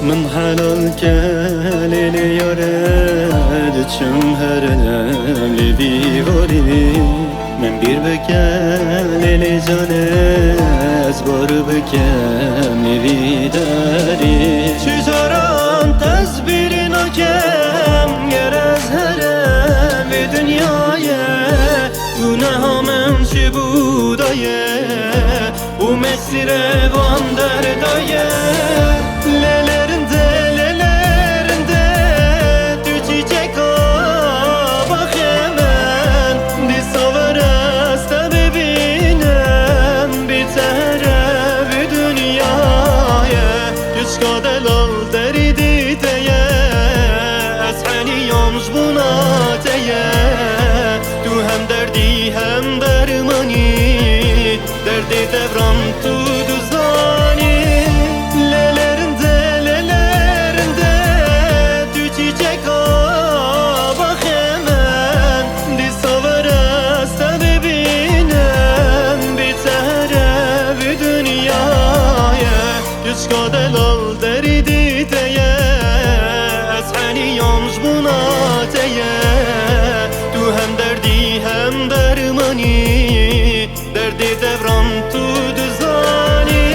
من حلال كالي يارد چم هرم لبيغوري من بير بكال لي جانز بار بكم نويداري چجاران تصبير ناكم گرز هرم في دنيايا گناه من چه بودايا و مسیر وان دردايا تو هم دردی هم درمانی دردی دوران تو دوزانی للرنده تو چیچکا باخمن دی ساور است ببینم بی طرف دنیای یشکا دلال دری دیتیه از حنیامش بوناتیه هم دردی هم درمانی دردی دوران تو دوزانی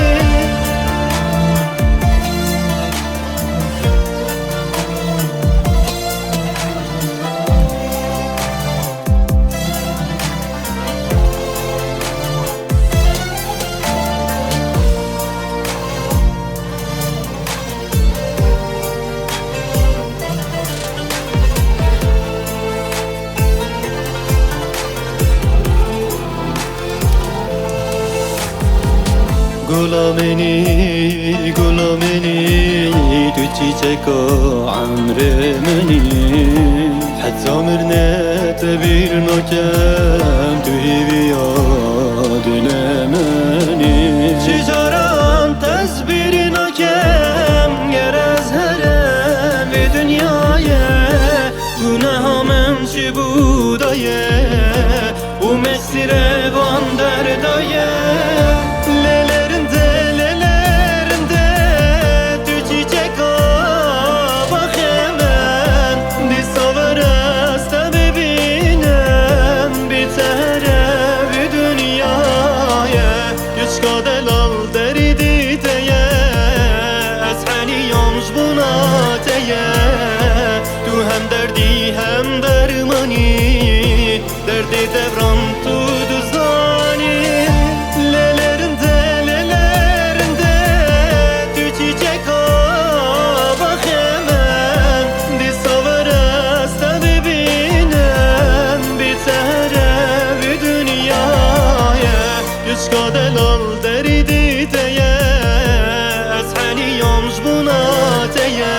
غلامني تو چیچکا عمر منی حتی مرنه تبیر نکم تو هیویا دل منی چجاران تصبیر نکم گرز هرم في دنیایا گناه من چه بودایا و مسیر وان دردایا تو هم دردی هم درمانی دردی دوران تو دوزانی للرنده تو چیچکا باخمن دی ساور است ببینم بی طرف دنیای یشکا دلال دری دیتیه از حنیامش بوناتیه